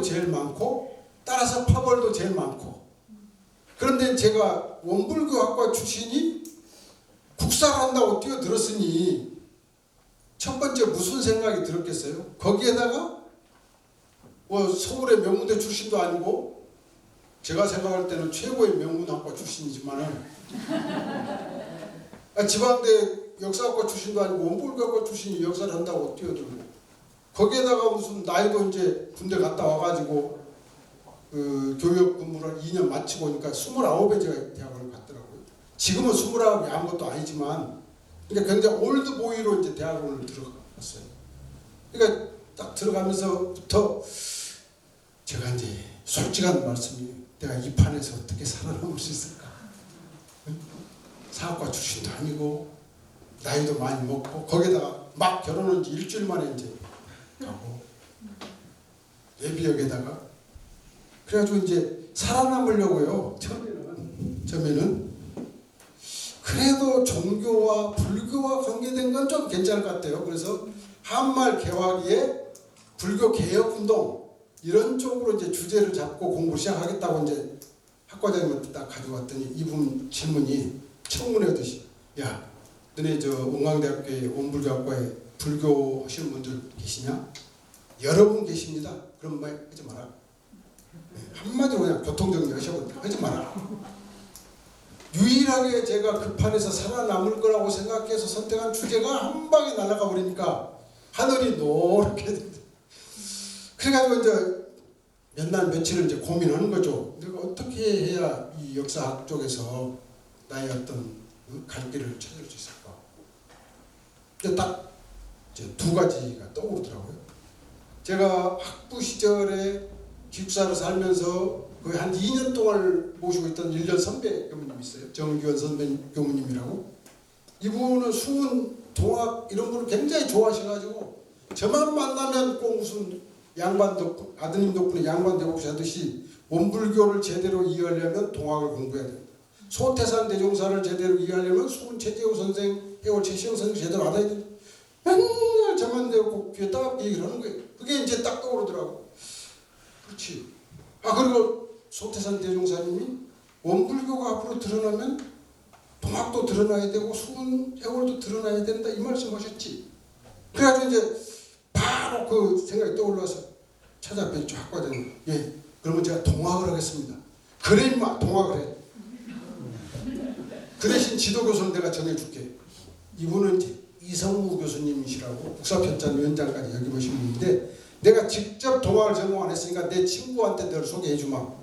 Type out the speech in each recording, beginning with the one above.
국사도 제일 많고 따라서 파벌도 제일 많고. 그런데 제가 원불교학과 출신이 국사를 한다고 뛰어들었으니 첫 번째 무슨 생각이 들었겠어요? 거기에다가 뭐 서울의 명문대 출신도 아니고 제가 생각할 때는 최고의 명문학과 출신이지만은 지방대 역사학과 출신도 아니고 원불교학과 출신이 역사를 한다고 뛰어들고 거기에다가 무슨 나이도 이제 군대 갔다 와가지고 그 교육 근무를 2년 마치고 오니까 29에 제가 대학을 갔더라고요. 지금은 29이 아무것도 아니지만 그러니까 굉장히 올드보이로 이제 대학원을 들어갔어요. 그러니까 딱 들어가면서부터 제가 이제 솔직한 말씀이 내가 이 판에서 어떻게 살아남을 수 있을까? 사학과 출신도 아니고 나이도 많이 먹고 거기다가 막 결혼한 지 일주일 만에 이제 가고 예비역에다가 그래가지고 이제 살아남으려고요. 처음에는 그래도 종교와 불교와 관계된 건 좀 괜찮을 것 같아요. 그래서 한말 개화기에 불교 개혁운동 이런 쪽으로 이제 주제를 잡고 공부를 시작하겠다고 이제 학과장님한테 딱 가지고 왔더니 이분 질문이 청문회 하듯이 야 너네 저 원광대학교에 원불교학과에 불교 하시는 분들 계시냐? 여러분 계십니다. 그럼 뭐 하지 마라. 한마디로 그냥 교통정리 하셔버려. 하지 마라. 유일하게 제가 그 판에서 살아남을 거라고 생각해서 선택한 주제가 한 방에 날아가 버리니까 하늘이 노랗게 됐다. 그래가지고 이제 몇 날 며칠을 이제 고민하는 거죠. 내가 어떻게 해야 이 역사학 쪽에서 나의 어떤 갈 길을 찾을 수 있을까? 근데 딱 이제 두 가지가 떠오르더라고요. 제가 학부 시절에 기숙사로 살면서 거의 한 2년 동안 모시고 있던 1년 선배 교무님 있어요. 정규현 선배 교무님이라고. 이분은 수문, 동학 이런 거를 굉장히 좋아하셔가지고 저만 만나면 꼭 무슨 양반 덕분, 아드님 덕분에 양반 되고 하듯이 원불교를 제대로 이해하려면 동학을 공부해야 됩니다. 소태산 대종사를 제대로 이해하려면 수문 최재호 선생, 해월 최시영 선생 제대로 알아야 됩니다. 맨날 저만 대고 귀에 따갑게 얘기를 하는 거예요. 그게 이제 딱 떠오르더라고. 그렇지. 그리고 소태산 대종사님이 원불교가 앞으로 드러나면 동학도 드러나야 되고 수문, 해월도 드러나야 된다 이 말씀하셨지. 그래가지고 이제 바로 그 생각이 떠올라서 찾아뵙죠. 학과장님. 예, 그러면 제가 동학을 하겠습니다. 그래 임마 동학을 해. 그 대신 지도교수는 내가 정해줄게. 이분은 이제 이성우 교수님이시라고 국사편찬 위원장까지 여기 모신 분인데 내가 직접 동학을 전공 안 했으니까 내 친구한테 너를 소개해주마.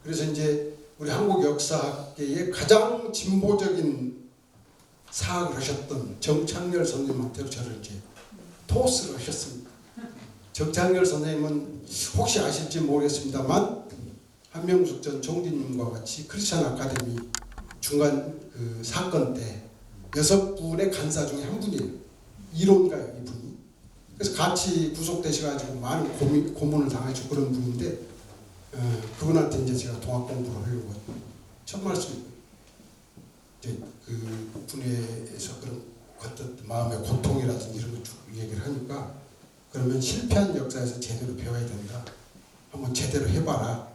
그래서 이제 우리 한국 역사학계의 가장 진보적인 사학을 하셨던 정창열 선생님한테 저를 이제 토스를 하셨습니다. 정창열 선생님은 혹시 아실지 모르겠습니다만 한명숙 전 총리님과 같이 크리스천 아카데미 중간 그 사건 때 6분의 간사 중에 한 분이에요. 이론가요 이분이. 그래서 같이 구속되셔가지고 많은 고문을 당하시고 그런 분인데 그분한테 이제 제가 동학 공부를 하려고 첫 말씀 이제 그 분야에서 그런 어떤 마음의 고통이라든지 이런 거 쭉 얘기를 하니까 그러면 실패한 역사에서 제대로 배워야 된다. 한번 제대로 해봐라.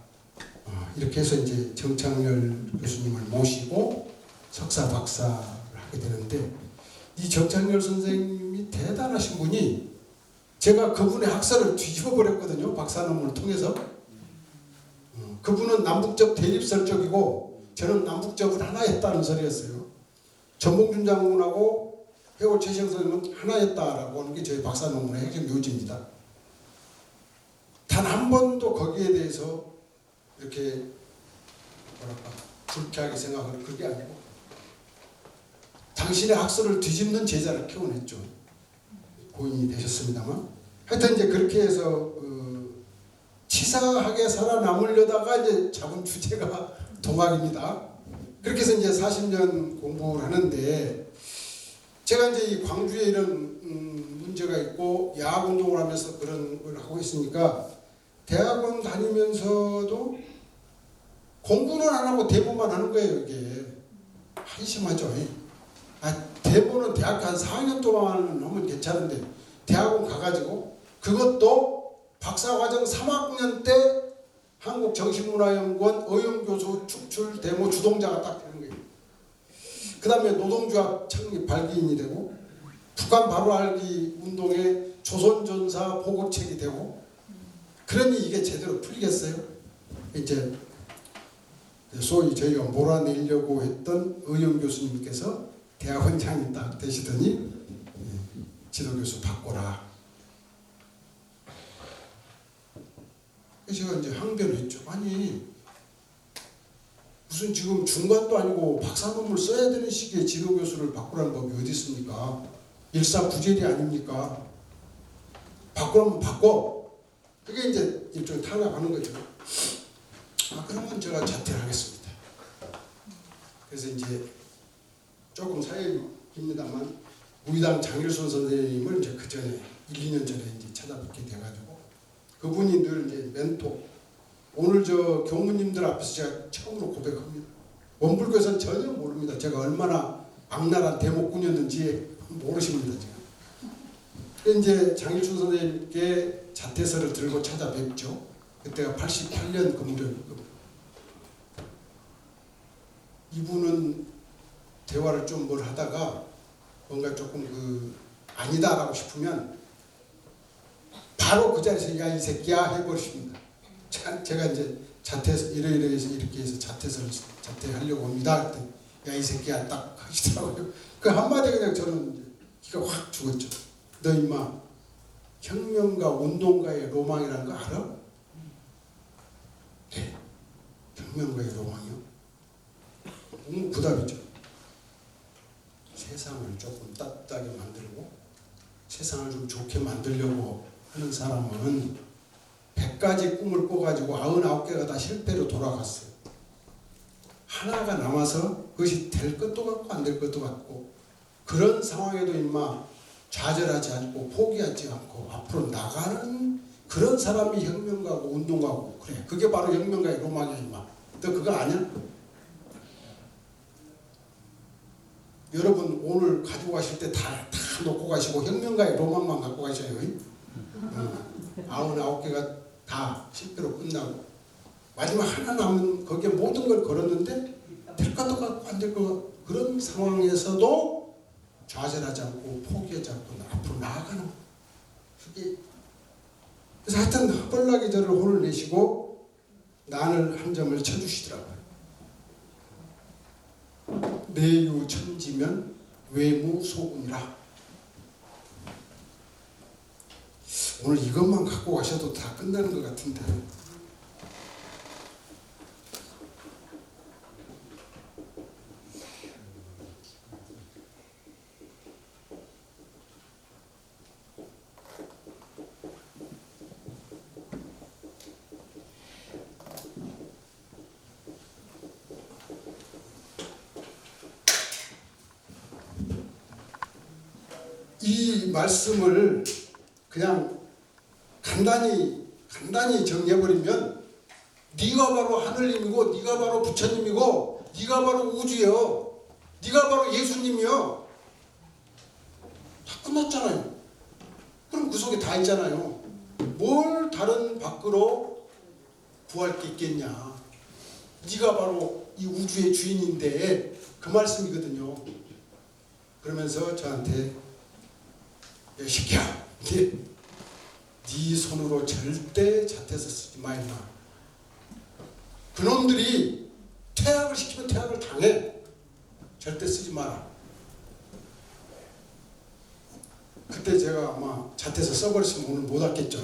이렇게 해서 이제 정창열 교수님을 모시고 석사 박사를 하게 되는데 이 정창열 선생님이 대단하신 분이 제가 그분의 학설을 뒤집어 버렸거든요. 박사 논문을 통해서. 그분은 남북적 대립설적이고 저는 남북적은 하나였다는 소리였어요. 전봉준 장군하고 해월 최시영 선생님은 하나였다라고 하는 게 저희 박사 논문의 핵심 요지입니다. 단 한 번도 거기에 대해서 이렇게 뭐랄까 불쾌하게 생각하는 그게 아니고 당신의 학설을 뒤집는 제자를 키워냈죠. 고인이 되셨습니다만 하여튼 이제 그렇게 해서 치사하게 살아남으려다가 이제 잡은 주제가 동학입니다. 그렇게 해서 이제 40년 공부를 하는데 제가 이제 이 광주에 이런 문제가 있고 야학 운동을 하면서 그런 걸 하고 있으니까 대학원 다니면서도 공부는 안 하고 대본만 하는 거예요. 이게 한심하죠. 대본은 대학교 한 4학년 동안 하면 괜찮은데 대학원 가가지고 그것도 박사과정 3학년 때 한국정신문화연구원 의용교수 축출 데모 주동자가 딱 되는 거예요. 그 다음에 노동조합 창립 발기인이 되고 북한 바로 알기 운동의 조선전사 보고책이 되고, 그러니 이게 제대로 풀리겠어요? 이제 소위 저희가 몰아내려고 했던 의용 교수님께서 대학원장이 딱 되시더니 지도교수 바꿔라. 제가 이제 항변을 했죠. 아니 무슨 지금 중간도 아니고 박사 논문을 써야 되는 시기에 지도교수를 바꾸라는 법이 어디 있습니까? 일사부재리 아닙니까? 바꾸라면 바꿔. 그게 이제 일종의 탄압하는 거죠. 그러면 제가 자퇴를 하겠습니다. 그래서 이제 조금 사연이 깁니다만 우리당 장일순 선생님을 이제 그 전에 1, 2년 전에 이제 찾아뵙게 돼가지고 그분이 늘 이제 멘토. 오늘 저 교무님들 앞에서 제가 처음으로 고백합니다. 원불교에서는 전혀 모릅니다. 제가 얼마나 악랄한 대목꾼이었는지 모르십니다. 제가. 이제 장일순 선생님께 자퇴서를 들고 찾아뵙죠. 그때가 88년 그 무렵이고, 이분은 대화를 좀 뭘 하다가 뭔가 조금 아니다라고 싶으면 바로 그 자리에서 야 이 새끼야 해버리십니다. 제가 이제 자퇴해서 이래서 이렇게 해서 자퇴하려고 합니다. 그랬더니 야 이 새끼야 딱 하시더라고요. 그 한마디 그냥 저는 이제 기가 확 죽었죠. 너 임마 혁명가 운동가의 로망이라는 거 알아? 네. 혁명가의 로망이요? 부담이죠. 세상을 조금 따뜻하게 만들고 세상을 좀 좋게 만들려고 하는 사람은 100가지 꿈을 꿔가지고 99개가 다 실패로 돌아갔어요. 하나가 남아서 그것이 될 것도 같고 안 될 것도 같고, 그런 상황에도 임마 좌절하지 않고 포기하지 않고 앞으로 나가는 그런 사람이 혁명가고 운동가고, 그래 그게 바로 혁명가의 로망이야 임마. 너 그거 아냐? 여러분 오늘 가지고 가실 때 다 놓고 가시고 혁명가의 로망만 갖고 가셔요. 99개가 다 실패로 끝나고 마지막 하나 남은 거기에 모든 걸 걸었는데 될 것도 같고 안 될 것, 그런 상황에서도 좌절하지 않고 포기하지 않고 앞으로 나아가는 그게. 그래서 하여튼 헐나게 저를 혼을 내시고 난을 한 점을 쳐주시더라고요. 내유 천지면 외무 소군이라. 오늘 이것만 갖고 가셔도 다 끝나는 것 같은데. 이 말씀을 그냥 간단히 정리해버리면 네가 바로 하늘님이고 네가 바로 부처님이고 네가 바로 우주요, 네가 바로 예수님이요. 다 끝났잖아요. 그럼 그 속에 다 있잖아요. 뭘 다른 밖으로 구할 게 있겠냐. 네가 바로 이 우주의 주인인데 그 말씀이거든요. 그러면서 저한테 야 새끼야, 네 손으로 절대 자퇴서 쓰지 마 임마. 그놈들이 퇴학을 시키면 퇴학을 당해. 절대 쓰지 마라. 그때 제가 아마 자퇴서 써버렸으면 오늘 못 왔겠죠.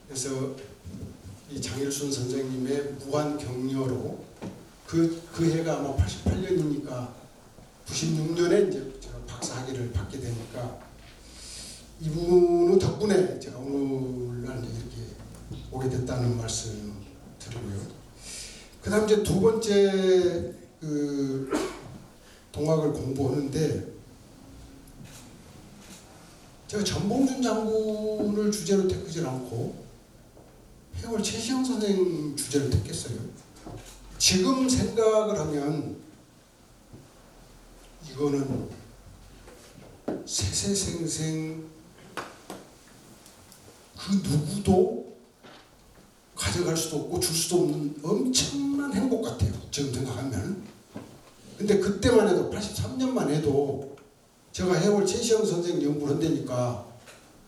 그래서 이 장일순 선생님의 무한 격려로 그 해가 아마 88년이니까 96년에 이제 제가 박사학위를 받게 되니까 이분 덕분에 제가 오늘날 이렇게 오게 됐다는 말씀 드리고요. 그 다음 이제 두 번째 동학을 공부하는데 제가 전봉준 장군을 주제로 택하지 않고 해월 최시영 선생 주제를 택했어요. 지금 생각을 하면 이거는 세세생생 그 누구도 가져갈 수도 없고 줄 수도 없는 엄청난 행복 같아요. 지금 생각하면. 근데 그때만 해도 83년만 해도 제가 해월 최시영 선생 연구를 한다니까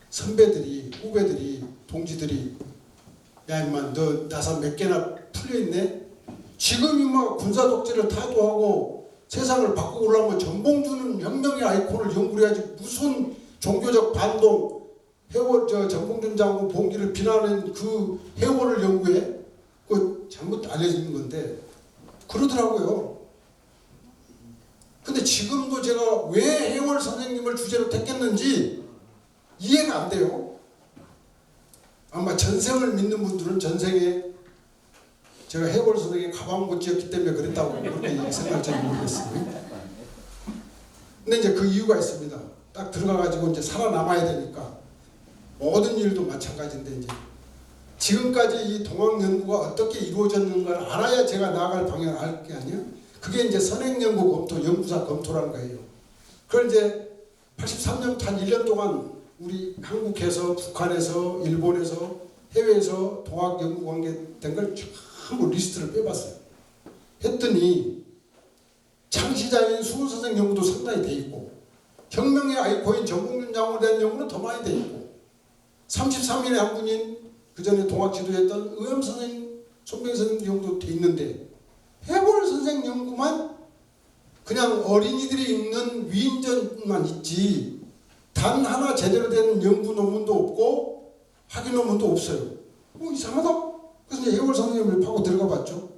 선배들이 후배들이 동지들이 야 임마 너 나사 몇 개나 풀려있네? 지금 임마 군사 독재를 타도하고 세상을 바꾸려면 전봉주는 혁명의 아이콘을 연구를 해야지 무슨 종교적 반동 해월 전봉준 장군 봉기를 비난하는 그 해월을 연구해? 그거 잘못 알려지는 건데 그러더라고요. 근데 지금도 제가 왜 해월 선생님을 주제로 택했는지 이해가 안 돼요. 아마 전생을 믿는 분들은 전생에 제가 해월 선생의 가방 못 지었기 때문에 그랬다고 그렇게 생각할지 모르겠어요. 근데 이제 그 이유가 있습니다. 딱 들어가가지고 이제 살아남아야 되니까 모든 일도 마찬가지인데 이제 지금까지 이 동학 연구가 어떻게 이루어졌는가를 알아야 제가 나아갈 방향을 알 게 아니에요. 그게 이제 선행연구 검토, 연구사 검토라는 거예요. 그걸 이제 83년부터 한 1년 동안 우리 한국에서, 북한에서, 일본에서, 해외에서 동학 연구 관계된 걸 전부 리스트를 빼봤어요. 했더니 창시자인 수훈 선생 연구도 상당히 돼 있고 혁명의 아이콘인 전봉준 장군에 대한 연구는 더 많이 돼 있고 33인의 한군인 그 전에 동학 지도했던 의암 선생, 손병희 선생 연구도 돼 있는데 해월 선생 연구만 그냥 어린이들이 읽는 위인전만 있지 단 하나 제대로 된 연구 논문도 없고 학위 논문도 없어요. 이상하다. 그래서 이제 해월 선생님을 파고 들어가 봤죠.